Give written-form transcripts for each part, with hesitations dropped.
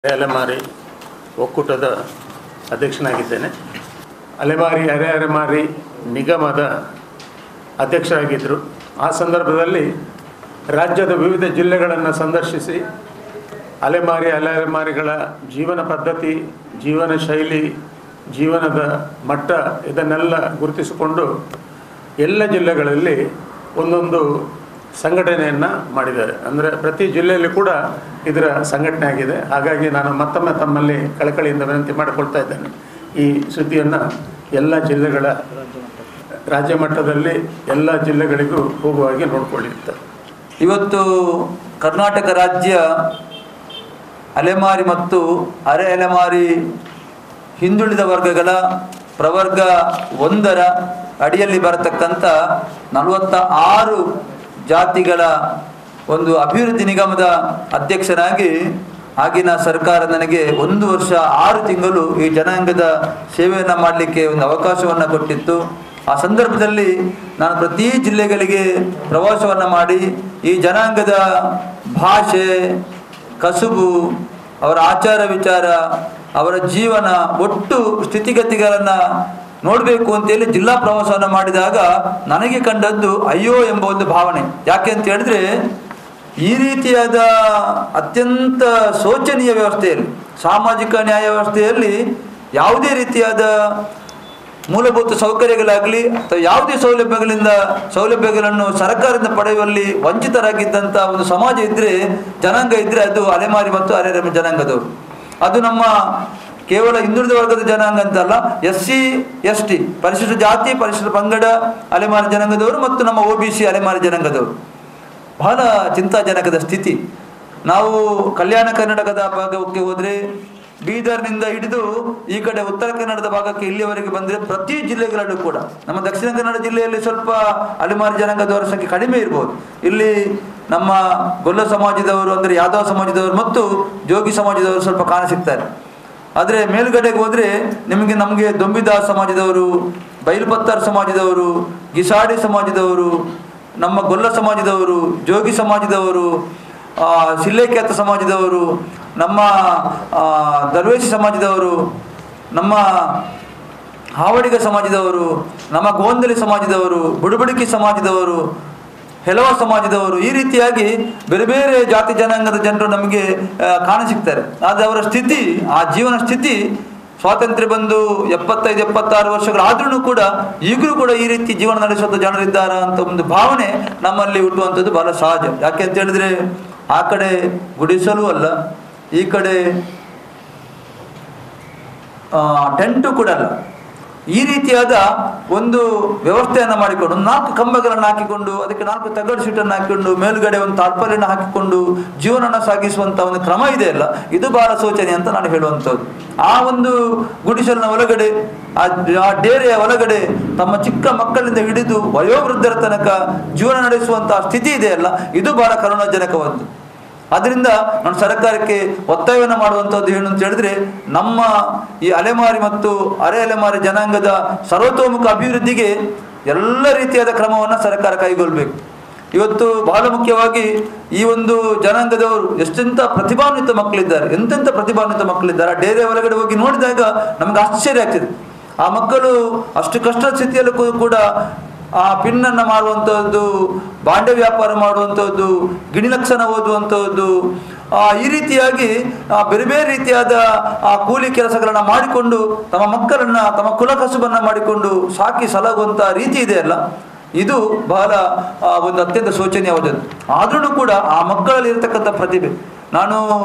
ಅಲೆಮಾರಿ ಒಕ್ಕೂಟದ ಅಧ್ಯಕ್ಷನಾಗಿದ್ದೇನೆ. ಅಲೆಮಾರಿ ಅರೆಮಾರಿ ನಿಗಮದ ಅಧ್ಯಕ್ಷರಾಗಿದ್ದರು. ಆ ಸಂದರ್ಭದಲ್ಲಿ ರಾಜ್ಯದ ವಿವಿಧ ಜಿಲ್ಲೆಗಳನ್ನು ಸಂದರ್ಶಿಸಿ ಅಲೆಮಾರಿಗಳ ಜೀವನ ಪದ್ಧತಿ, ಜೀವನ ಶೈಲಿ, ಜೀವನದ ಮಟ್ಟ ಇದನ್ನೆಲ್ಲ ಗುರುತಿಸಿಕೊಂಡು ಎಲ್ಲ ಜಿಲ್ಲೆಗಳಲ್ಲಿ ಒಂದೊಂದು ಸಂಘಟನೆಯನ್ನು ಮಾಡಿದ್ದಾರೆ. ಅಂದರೆ ಪ್ರತಿ ಜಿಲ್ಲೆಯಲ್ಲಿ ಕೂಡ ಇದರ ಸಂಘಟನೆ ಆಗಿದೆ. ಹಾಗಾಗಿ ನಾನು ಮತ್ತೊಮ್ಮೆ ತಮ್ಮಲ್ಲಿ ಕಳಕಳಿಯಿಂದ ವಿನಂತಿ ಮಾಡಿಕೊಳ್ತಾ ಇದ್ದೇನೆ, ಈ ಸುದ್ದಿಯನ್ನು ಎಲ್ಲ ಜಿಲ್ಲೆಗಳ ರಾಜ್ಯ ಮಟ್ಟದಲ್ಲಿ ಎಲ್ಲ ಜಿಲ್ಲೆಗಳಿಗೂ ಹೋಗುವ ಹಾಗೆ ನೋಡಿಕೊಳ್ಳಿರ್ತಾರೆ. ಇವತ್ತು ಕರ್ನಾಟಕ ರಾಜ್ಯ ಅಲೆಮಾರಿ ಮತ್ತು ಅರೆ ಅಲೆಮಾರಿ ಹಿಂದುಳಿದ ವರ್ಗಗಳ ಪ್ರವರ್ಗ 1ರ ಅಡಿಯಲ್ಲಿ ಬರತಕ್ಕಂಥ 46 ಜಾತಿಗಳ ಒಂದು ಅಭಿವೃದ್ಧಿ ನಿಗಮದ ಅಧ್ಯಕ್ಷನಾಗಿ ಆಗಿನ ಸರ್ಕಾರ ನನಗೆ 1 ವರ್ಷ 6 ತಿಂಗಳು ಈ ಜನಾಂಗದ ಸೇವೆಯನ್ನು ಮಾಡಲಿಕ್ಕೆ ಒಂದು ಅವಕಾಶವನ್ನು ಕೊಟ್ಟಿತ್ತು. ಆ ಸಂದರ್ಭದಲ್ಲಿ ನಾನು ಪ್ರತಿ ಜಿಲ್ಲೆಗಳಿಗೆ ಪ್ರವಾಸವನ್ನು ಮಾಡಿ ಈ ಜನಾಂಗದ ಭಾಷೆ, ಕಸುಬು, ಅವರ ಆಚಾರ ವಿಚಾರ, ಅವರ ಜೀವನ, ಒಟ್ಟು ಸ್ಥಿತಿಗತಿಗಳನ್ನು ನೋಡಬೇಕು ಅಂತೇಳಿ ಜಿಲ್ಲಾ ಪ್ರವಾಸವನ್ನು ಮಾಡಿದಾಗ ನನಗೆ ಕಂಡದ್ದು ಅಯ್ಯೋ ಎಂಬ ಒಂದು ಭಾವನೆ. ಯಾಕೆ ಅಂತ ಹೇಳಿದ್ರೆ, ಈ ರೀತಿಯಾದ ಅತ್ಯಂತ ಶೋಚನೀಯ ವ್ಯವಸ್ಥೆಯಲ್ಲಿ, ಸಾಮಾಜಿಕ ನ್ಯಾಯ ವ್ಯವಸ್ಥೆಯಲ್ಲಿ ಯಾವುದೇ ರೀತಿಯಾದ ಮೂಲಭೂತ ಸೌಕರ್ಯಗಳಾಗಲಿ ಅಥವಾ ಯಾವುದೇ ಸೌಲಭ್ಯಗಳನ್ನು ಸರ್ಕಾರದಿಂದ ಪಡೆಯುವಲ್ಲಿ ವಂಚಿತರಾಗಿದ್ದಂಥ ಒಂದು ಸಮಾಜ ಇದ್ದರೆ, ಜನಾಂಗ ಇದ್ದರೆ ಅದು ಅಲೆಮಾರಿ ಮತ್ತು ಅರೆ ಜನಾಂಗದವರು. ಅದು ನಮ್ಮ ಕೇವಲ ಹಿಂದುಳಿದ ವರ್ಗದ ಜನಾಂಗ ಅಂತಲ್ಲ, SC ST ಪರಿಶಿಷ್ಟ ಜಾತಿ, ಪರಿಶಿಷ್ಟ ಪಂಗಡ ಅಲೆಮಾರಿ ಜನಾಂಗದವರು ಮತ್ತು ನಮ್ಮ OBC ಅಲೆಮಾರಿ ಜನಾಂಗದವರು. ಬಹಳ ಚಿಂತಾಜನಕದ ಸ್ಥಿತಿ. ನಾವು ಕಲ್ಯಾಣ ಕರ್ನಾಟಕದ ಭಾಗಕ್ಕೆ ಹೋದರೆ, ಬೀದರ್ನಿಂದ ಹಿಡಿದು ಈ ಕಡೆ ಉತ್ತರ ಕನ್ನಡದ ಭಾಗಕ್ಕೆ ಇಲ್ಲಿಯವರೆಗೆ ಬಂದರೆ ಪ್ರತಿ ಜಿಲ್ಲೆಗಳಲ್ಲೂ ಕೂಡ, ನಮ್ಮ ದಕ್ಷಿಣ ಕನ್ನಡ ಜಿಲ್ಲೆಯಲ್ಲಿ ಸ್ವಲ್ಪ ಅಲೆಮಾರಿ ಜನಾಂಗದವರ ಸಂಖ್ಯೆ ಕಡಿಮೆ ಇರ್ಬೋದು. ಇಲ್ಲಿ ನಮ್ಮ ಗೊಲ್ಲ ಸಮಾಜದವರು ಅಂದರೆ ಯಾದವ ಸಮಾಜದವರು ಮತ್ತು ಜೋಗಿ ಸಮಾಜದವರು ಸ್ವಲ್ಪ ಕಾಣಸಿಗ್ತಾರೆ. ಆದರೆ ಮೇಲ್ಗಡೆಗೆ ಹೋದರೆ ನಮಗೆ ದೊಂಬಿದಾಸ್ ಸಮಾಜದವರು, ಬೈಲ್ಪತ್ತಾರ್ ಸಮಾಜದವರು, ಗಿಸಾಡಿ ಸಮಾಜದವರು, ನಮ್ಮ ಗೊಲ್ಲ ಸಮಾಜದವರು, ಜೋಗಿ ಸಮಾಜದವರು, ಸಿಲ್ಲೇಕ್ಯಾತ ಸಮಾಜದವರು, ನಮ್ಮ ದರ್ವೇಶಿ ಸಮಾಜದವರು, ನಮ್ಮ ಹಾವಡಿಗ ಸಮಾಜದವರು, ನಮ್ಮ ಗೋಂದಲಿ ಸಮಾಜದವರು, ಬುಡಬಡಿಕಿ ಸಮಾಜದವರು, ಹೆಲವ ಸಮಾಜದವರು, ಈ ರೀತಿಯಾಗಿ ಬೇರೆ ಬೇರೆ ಜಾತಿ ಜನಾಂಗದ ಜನರು ನಮಗೆ ಕಾಣಸಿಗ್ತಾರೆ. ಆದರೆ ಅವರ ಸ್ಥಿತಿ, ಆ ಜೀವನ ಸ್ಥಿತಿ ಸ್ವಾತಂತ್ರ್ಯ ಬಂದು 75-76 ವರ್ಷಗಳಾದ್ರೂ ಕೂಡ ಈಗಲೂ ಕೂಡ ಈ ರೀತಿ ಜೀವನ ನಡೆಸುವಂಥ ಜನರಿದ್ದಾರ ಅಂತ ಒಂದು ಭಾವನೆ ನಮ್ಮಲ್ಲಿ ಹುಟ್ಟುವಂಥದ್ದು ಬಹಳ ಸಹಜ. ಯಾಕೆ ಅಂತ ಹೇಳಿದ್ರೆ, ಆ ಕಡೆ ಗುಡಿಸಲು ಅಲ್ಲ, ಈ ಕಡೆ ಟೆಂಟು ಕೂಡ ಅಲ್ಲ. ಈ ರೀತಿಯಾದ ಒಂದು ವ್ಯವಸ್ಥೆಯನ್ನು ಮಾಡಿಕೊಂಡು 4 ಕಂಬಗಳನ್ನು ಹಾಕಿಕೊಂಡು, ಅದಕ್ಕೆ 4 ತಗಡು ಶೀಟನ್ನು ಹಾಕಿಕೊಂಡು, ಮೇಲುಗಡೆ ಒಂದು ತಾಳ್ಪಲಿಯನ್ನು ಹಾಕಿಕೊಂಡು ಜೀವನನ ಸಾಗಿಸುವಂಥ ಒಂದು ಕ್ರಮ ಇದೆ ಅಲ್ಲ, ಇದು ಬಹಳ ಶೋಚನೀಯ ಅಂತ ನಾನು ಹೇಳುವಂಥದ್ದು. ಆ ಒಂದು ಗುಡಿಸಲಿನ ಒಳಗಡೆ, ಆ ಡೇರೆಯ ಒಳಗಡೆ ತಮ್ಮ ಚಿಕ್ಕ ಮಕ್ಕಳಿಂದ ಹಿಡಿದು ವಯೋವೃದ್ಧರ ತನಕ ಜೀವನ ನಡೆಸುವಂತಹ ಸ್ಥಿತಿ ಇದೆಯಲ್ಲ, ಇದು ಬಹಳ ಕರುಣಾಜನಕವಾದ್ದು. ಅದರಿಂದ ನಾನು ಸರ್ಕಾರಕ್ಕೆ ಒತ್ತಾಯವನ್ನು ಮಾಡುವಂಥದ್ದು ಏನು ಅಂತ ಹೇಳಿದ್ರೆ, ನಮ್ಮ ಈ ಅಲೆಮಾರಿ ಮತ್ತು ಅರೆ ಅಲೆಮಾರಿ ಜನಾಂಗದ ಸರ್ವತೋಮುಖ ಅಭಿವೃದ್ಧಿಗೆ ಎಲ್ಲ ರೀತಿಯಾದ ಕ್ರಮವನ್ನು ಸರ್ಕಾರ ಕೈಗೊಳ್ಳಬೇಕು. ಇವತ್ತು ಬಹಳ ಮುಖ್ಯವಾಗಿ ಈ ಒಂದು ಜನಾಂಗದವರು ಎಷ್ಟೆಂಥ ಪ್ರತಿಭಾನ್ವಿತ ಮಕ್ಕಳಿದ್ದಾರೆ, ಎಂತೆಂಥ ಪ್ರತಿಭಾನ್ವಿತ ಮಕ್ಕಳಿದ್ದಾರೆ. ಆ ಡೇರೆ ಒಳಗಡೆ ಹೋಗಿ ನೋಡಿದಾಗ ನಮಗೆ ಆಶ್ಚರ್ಯ ಆಗ್ತದೆ. ಆ ಮಕ್ಕಳು ಅಷ್ಟು ಕಷ್ಟದ ಸ್ಥಿತಿಯಲ್ಲೂ ಕೂಡ ಆ ಪಿನ್ನನ್ನು ಮಾಡುವಂಥದ್ದು, ಬಾಂಡೆ ವ್ಯಾಪಾರ ಮಾಡುವಂಥದ್ದು, ಗಿಣಿಲಕ್ಷಣ ಓದುವಂಥದ್ದು, ಈ ರೀತಿಯಾಗಿ ಬೇರೆ ಬೇರೆ ರೀತಿಯಾದ ಕೂಲಿ ಕೆಲಸಗಳನ್ನು ಮಾಡಿಕೊಂಡು ತಮ್ಮ ಮಕ್ಕಳನ್ನು, ತಮ್ಮ ಕುಲಕಸುಬನ್ನು ಮಾಡಿಕೊಂಡು ಸಾಕಿ ಸಲಹುವಂಥ ರೀತಿ ಇದೆಯಲ್ಲ, ಇದು ಬಹಳ ಒಂದು ಅತ್ಯಂತ ಶೋಚನೀಯವಾದದ್ದು. ಆದ್ರೂ ಕೂಡ ಆ ಮಕ್ಕಳಲ್ಲಿ ಇರತಕ್ಕಂಥ ಪ್ರತಿಭೆ, ನಾನು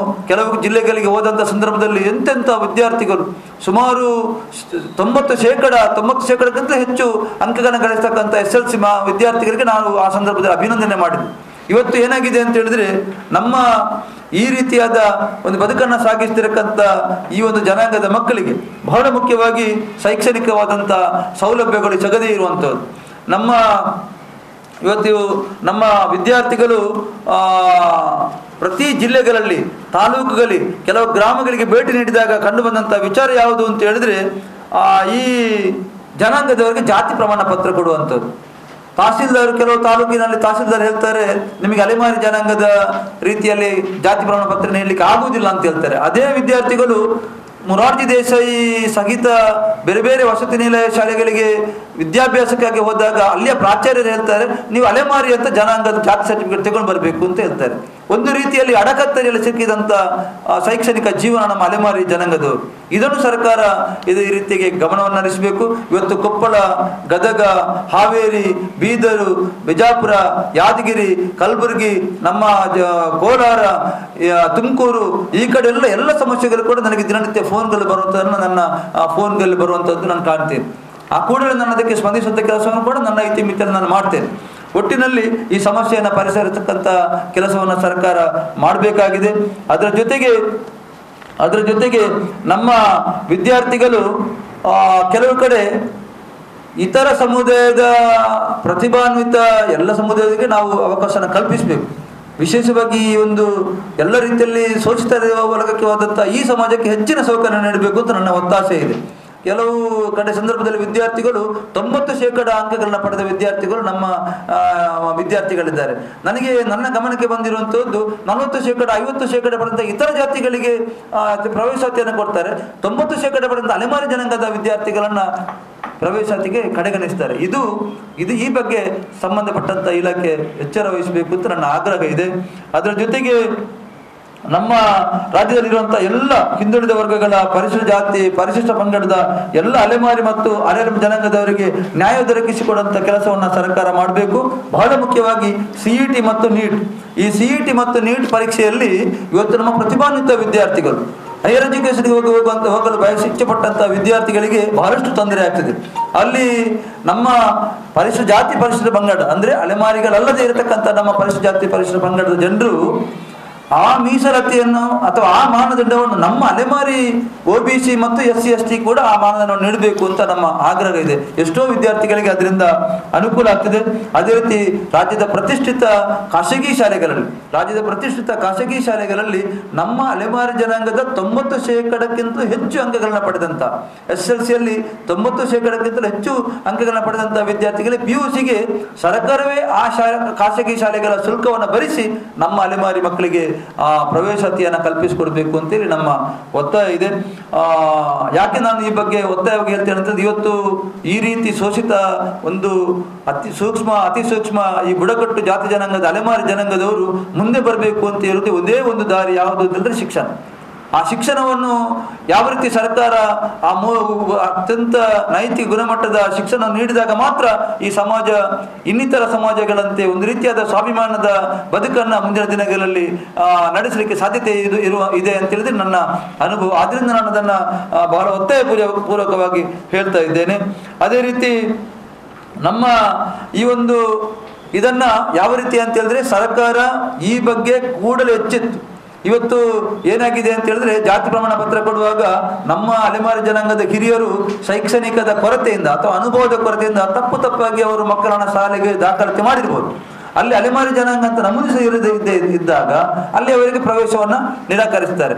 ಕೆಲವು ಜಿಲ್ಲೆಗಳಿಗೆ ಹೋದಂಥ ಸಂದರ್ಭದಲ್ಲಿ ಎಂತೆಂಥ ವಿದ್ಯಾರ್ಥಿಗಳು ಸುಮಾರು 90%ಕ್ಕಿಂತ ಹೆಚ್ಚು ಅಂಕಗಳನ್ನು ಗಳಿಸ್ತಕ್ಕಂಥ SLC ವಿದ್ಯಾರ್ಥಿಗಳಿಗೆ ನಾನು ಆ ಸಂದರ್ಭದಲ್ಲಿ ಅಭಿನಂದನೆ ಮಾಡಿದ್ದೆ. ಇವತ್ತು ಏನಾಗಿದೆ ಅಂತ ಹೇಳಿದ್ರೆ, ನಮ್ಮ ಈ ರೀತಿಯಾದ ಒಂದು ಬದುಕನ್ನು ಸಾಗಿಸ್ತಿರಕ್ಕಂಥ ಈ ಒಂದು ಜನಾಂಗದ ಮಕ್ಕಳಿಗೆ ಬಹಳ ಮುಖ್ಯವಾಗಿ ಶೈಕ್ಷಣಿಕವಾದಂಥ ಸೌಲಭ್ಯಗಳು ಸಿಗದೇ ಇರುವಂಥದ್ದು. ಇವತ್ತು ನಮ್ಮ ವಿದ್ಯಾರ್ಥಿಗಳು ಪ್ರತಿ ಜಿಲ್ಲೆಗಳಲ್ಲಿ, ತಾಲೂಕುಗಳಲ್ಲಿ, ಕೆಲವು ಗ್ರಾಮಗಳಿಗೆ ಭೇಟಿ ನೀಡಿದಾಗ ಕಂಡು ಬಂದಂಥ ವಿಚಾರ ಯಾವುದು ಅಂತ ಹೇಳಿದ್ರೆ, ಈ ಜನಾಂಗದವರಿಗೆ ಜಾತಿ ಪ್ರಮಾಣ ಪತ್ರ ಕೊಡುವಂಥದ್ದು. ತಹಸೀಲ್ದಾರ್ ಕೆಲವು ತಾಲೂಕಿನಲ್ಲಿ ತಹಸೀಲ್ದಾರ್ ಹೇಳ್ತಾರೆ ನಿಮಗೆ ಅಲೆಮಾರಿ ಜನಾಂಗದ ರೀತಿಯಲ್ಲಿ ಜಾತಿ ಪ್ರಮಾಣ ಪತ್ರ ನೀಡಲಿಕ್ಕೆ ಆಗುವುದಿಲ್ಲ ಅಂತ ಹೇಳ್ತಾರೆ. ಅದೇ ವಿದ್ಯಾರ್ಥಿಗಳು ಮೊರಾರ್ಜಿ ದೇಸಾಯಿ ಸಹಿತ ಬೇರೆ ಬೇರೆ ವಸತಿ ನಿಲಯ ಶಾಲೆಗಳಿಗೆ ವಿದ್ಯಾಭ್ಯಾಸಕ್ಕಾಗಿ ಹೋದಾಗ ಅಲ್ಲಿಯ ಪ್ರಾಚಾರ್ಯರು ಹೇಳ್ತಾರೆ ನೀವು ಅಲೆಮಾರಿ ಅಂತ ಜನಾಂಗದ ಜಾತಿ ಸರ್ಟಿಫಿಕೇಟ್ ತಗೊಂಡು ಬರಬೇಕು ಅಂತ ಹೇಳ್ತಾರೆ. ಒಂದು ರೀತಿಯಲ್ಲಿ ಅಡಕತ್ತರಿಯಲ್ಲಿ ಸಿಕ್ಕಿದಂಥ ಶೈಕ್ಷಣಿಕ ಜೀವನ ನಮ್ಮ ಅಲೆಮಾರಿ ಜನಾಂಗದವರು. ಇದನ್ನು ಸರ್ಕಾರ ಈ ರೀತಿಗೆ ಗಮನವನ್ನು ಹರಿಸಬೇಕು. ಇವತ್ತು ಕೊಪ್ಪಳ, ಗದಗ, ಹಾವೇರಿ, ಬೀದರು, ಬಿಜಾಪುರ, ಯಾದಗಿರಿ, ಕಲಬುರಗಿ, ನಮ್ಮ ಕೋಲಾರ, ತುಮಕೂರು ಈ ಕಡೆ ಎಲ್ಲ ಸಮಸ್ಯೆಗಳು ಕೂಡ ನನಗೆ ದಿನನಿತ್ಯ ಫೋನ್ಗಳು ಬರುವಂಥದ್ದನ್ನು ನನ್ನ ಫೋನ್ಗಳಲ್ಲಿ ಬರುವಂಥದ್ದು ನಾನು ಕಾಣ್ತೇನೆ. ಆ ಕೂಡಲೇ ನಾನು ಅದಕ್ಕೆ ಸ್ಪಂದಿಸುವಂಥ ಕೆಲಸವನ್ನು ಕೂಡ ನನ್ನ ಇತಿಮಿತಿಯಲ್ಲಿ ನಾನು ಮಾಡ್ತೇನೆ. ಒಟ್ಟಿನಲ್ಲಿ ಈ ಸಮಸ್ಯೆಯನ್ನು ಪರಿಹರಿಸತಕ್ಕಂಥ ಕೆಲಸವನ್ನು ಸರ್ಕಾರ ಮಾಡಬೇಕಾಗಿದೆ. ಅದರ ಜೊತೆಗೆ ನಮ್ಮ ವಿದ್ಯಾರ್ಥಿಗಳು ಕೆಲವು ಕಡೆ ಇತರ ಸಮುದಾಯದ ಪ್ರತಿಭಾನ್ವಿತ ಎಲ್ಲ ಸಮುದಾಯಕ್ಕೆ ನಾವು ಅವಕಾಶನ ಕಲ್ಪಿಸಬೇಕು. ವಿಶೇಷವಾಗಿ ಈ ಒಂದು ಎಲ್ಲ ರೀತಿಯಲ್ಲಿ ಶೋಷಿತ ವರ್ಗಕ್ಕೆ ಹೋದಂಥ ಈ ಸಮಾಜಕ್ಕೆ ಹೆಚ್ಚಿನ ಸೌಕರ್ಯ ನೀಡಬೇಕು ಅಂತ ನನ್ನ ಒತ್ತಾಸೆ ಇದೆ. ಕೆಲವು ಕಡೆ ಸಂದರ್ಭದಲ್ಲಿ ವಿದ್ಯಾರ್ಥಿಗಳು 90% ಅಂಕಗಳನ್ನ ಪಡೆದ ವಿದ್ಯಾರ್ಥಿಗಳು ನಮ್ಮ ವಿದ್ಯಾರ್ಥಿಗಳಿದ್ದಾರೆ. ನನ್ನ ಗಮನಕ್ಕೆ ಬಂದಿರುವಂತಹದ್ದು 40%, 50% ಪಡೆದ ಇತರ ಜಾತಿಗಳಿಗೆ ಪ್ರವೇಶಾತಿಯನ್ನು ಕೊಡ್ತಾರೆ. 90% ಪಡೆದ ಅಲೆಮಾರಿ ಜನಾಂಗದ ವಿದ್ಯಾರ್ಥಿಗಳನ್ನ ಪ್ರವೇಶಾತಿಗೆ ಕಡೆಗಣಿಸ್ತಾರೆ. ಇದು ಈ ಬಗ್ಗೆ ಸಂಬಂಧಪಟ್ಟಂತ ಇಲಾಖೆ ಎಚ್ಚರ ವಹಿಸಬೇಕು ಅಂತ ನನ್ನ ಆಗ್ರಹ ಇದೆ. ಅದರ ಜೊತೆಗೆ ನಮ್ಮ ರಾಜ್ಯದಲ್ಲಿರುವಂತಹ ಎಲ್ಲ ಹಿಂದುಳಿದ ವರ್ಗಗಳ ಪರಿಶಿಷ್ಟ ಜಾತಿ, ಪರಿಶಿಷ್ಟ ಪಂಗಡದ ಎಲ್ಲ ಅಲೆಮಾರಿ ಮತ್ತು ಅರೆ ಜನಾಂಗದವರಿಗೆ ನ್ಯಾಯ ದೊರಕಿಸಿಕೊಡುವಂಥ ಕೆಲಸವನ್ನು ಸರ್ಕಾರ ಮಾಡಬೇಕು. ಬಹಳ ಮುಖ್ಯವಾಗಿ CET ಮತ್ತು NEET, ಈ CET ಮತ್ತು NEET ಪರೀಕ್ಷೆಯಲ್ಲಿ ಇವತ್ತು ನಮ್ಮ ಪ್ರತಿಭಾನ್ವಿತ ವಿದ್ಯಾರ್ಥಿಗಳು ಹೈಯರ್ ಎಜುಕೇಷನ್ಗೆ ಹೋಗಲು ಇಚ್ಛೆ ಪಟ್ಟಂತಹ ವಿದ್ಯಾರ್ಥಿಗಳಿಗೆ ಬಹಳಷ್ಟು ತೊಂದರೆ ಆಗ್ತದೆ. ಅಲ್ಲಿ ನಮ್ಮ ಪರಿಶಿಷ್ಟ ಜಾತಿ, ಪರಿಶಿಷ್ಟ ಪಂಗಡ ಅಂದ್ರೆ ಅಲೆಮಾರಿಗಳಲ್ಲದೆ ಇರತಕ್ಕಂಥ ನಮ್ಮ ಪರಿಶಿಷ್ಟ ಜಾತಿ, ಪರಿಶಿಷ್ಟ ಪಂಗಡದ ಜನರು ಆ ಮೀಸಲಾತಿಯನ್ನು ಅಥವಾ ಆ ಮಾನದಂಡವನ್ನು ನಮ್ಮ ಅಲೆಮಾರಿ OBC ಮತ್ತು SC ST ಕೂಡ ಆ ಮಾನದಂಡವನ್ನು ನೀಡಬೇಕು ಅಂತ ನಮ್ಮ ಆಗ್ರಹ ಇದೆ. ಎಷ್ಟೋ ವಿದ್ಯಾರ್ಥಿಗಳಿಗೆ ಅದರಿಂದ ಅನುಕೂಲ ಆಗ್ತದೆ. ಅದೇ ರೀತಿ ರಾಜ್ಯದ ಪ್ರತಿಷ್ಠಿತ ಖಾಸಗಿ ಶಾಲೆಗಳಲ್ಲಿ ನಮ್ಮ ಅಲೆಮಾರಿ ಜನಾಂಗದ 90%ಕ್ಕಿಂತ ಹೆಚ್ಚು ಅಂಕಗಳನ್ನ ಪಡೆದಂತ, SSLCಯಲ್ಲಿ 90%ಕ್ಕಿಂತಲೂ ಹೆಚ್ಚು ಅಂಕಗಳನ್ನ ಪಡೆದಂತ ವಿದ್ಯಾರ್ಥಿಗಳಿಗೆ PUCಗೆ ಸರ್ಕಾರವೇ ಆ ಖಾಸಗಿ ಶಾಲೆಗಳ ಶುಲ್ಕವನ್ನು ಭರಿಸಿ ನಮ್ಮ ಅಲೆಮಾರಿ ಮಕ್ಕಳಿಗೆ ಪ್ರವೇಶಾತಿಯನ್ನು ಕಲ್ಪಿಸಿಕೊಡ್ಬೇಕು ಅಂತೇಳಿ ನಮ್ಮ ಒತ್ತಾಯ ಇದೆ. ಯಾಕೆ ನಾನು ಈ ಬಗ್ಗೆ ಒತ್ತಾಯವಾಗಿ ಹೇಳ್ತೇನೆ ಅಂತಂದ್ರೆ, ಇವತ್ತು ಈ ರೀತಿ ಶೋಷಿತ ಒಂದು ಅತಿ ಸೂಕ್ಷ್ಮ ಈ ಬುಡಕಟ್ಟು ಜಾತಿ ಜನಾಂಗದ ಅಲೆಮಾರಿ ಜನಾಂಗದವರು ಮುಂದೆ ಬರಬೇಕು ಅಂತ ಇರುತ್ತೆ ಒಂದೇ ಒಂದು ದಾರಿ, ಯಾವುದು ಅಂತಂದ್ರೆ ಶಿಕ್ಷಣ. ಆ ಶಿಕ್ಷಣವನ್ನು ಯಾವ ರೀತಿ ಸರ್ಕಾರ ಅತ್ಯಂತ ನೈತಿಕ ಗುಣಮಟ್ಟದ ಶಿಕ್ಷಣ ನೀಡಿದಾಗ ಮಾತ್ರ ಈ ಸಮಾಜ ಇನ್ನಿತರ ಸಮಾಜಗಳಂತೆ ಒಂದು ರೀತಿಯಾದ ಸ್ವಾಭಿಮಾನದ ಬದುಕನ್ನ ಮುಂದಿನ ದಿನಗಳಲ್ಲಿ ನಡೆಸಲಿಕ್ಕೆ ಸಾಧ್ಯತೆ ಇದೆ ಅಂತ ಹೇಳಿದ್ರೆ ನನ್ನ ಅನುಭವ. ಆದ್ರಿಂದ ನಾನು ಅದನ್ನ ಬಹಳ ಒತ್ತಾಯ ಪೂರ್ವಕವಾಗಿ ಹೇಳ್ತಾ ಇದ್ದೇನೆ. ಅದೇ ರೀತಿ ನಮ್ಮ ಈ ಒಂದು ಇದನ್ನ ಯಾವ ರೀತಿ ಅಂತ ಹೇಳಿದ್ರೆ ಸರ್ಕಾರ ಈ ಬಗ್ಗೆ ಕೂಡಲೇ ಎಚ್ಚೆತ್ತು. ಇವತ್ತು ಏನಾಗಿದೆ ಅಂತ ಹೇಳಿದ್ರೆ, ಜಾತಿ ಪ್ರಮಾಣ ಪತ್ರ ಕೊಡುವಾಗ ನಮ್ಮ ಅಲೆಮಾರಿ ಜನಾಂಗದ ಹಿರಿಯರು ಶೈಕ್ಷಣಿಕದ ಕೊರತೆಯಿಂದ ಅಥವಾ ಅನುಭವದ ಕೊರತೆಯಿಂದ ತಪ್ಪಾಗಿ ಅವರು ಮಕ್ಕಳನ್ನ ಶಾಲೆಗೆ ದಾಖಲಾತಿ ಮಾಡಿರ್ಬೋದು. ಅಲ್ಲಿ ಅಲೆಮಾರಿ ಜನಾಂಗ ಅಂತ ನಮೂದಿಸಿ ಇದ್ದಾಗ ಅಲ್ಲಿ ಅವರಿಗೆ ಪ್ರವೇಶವನ್ನ ನಿರಾಕರಿಸ್ತಾರೆ.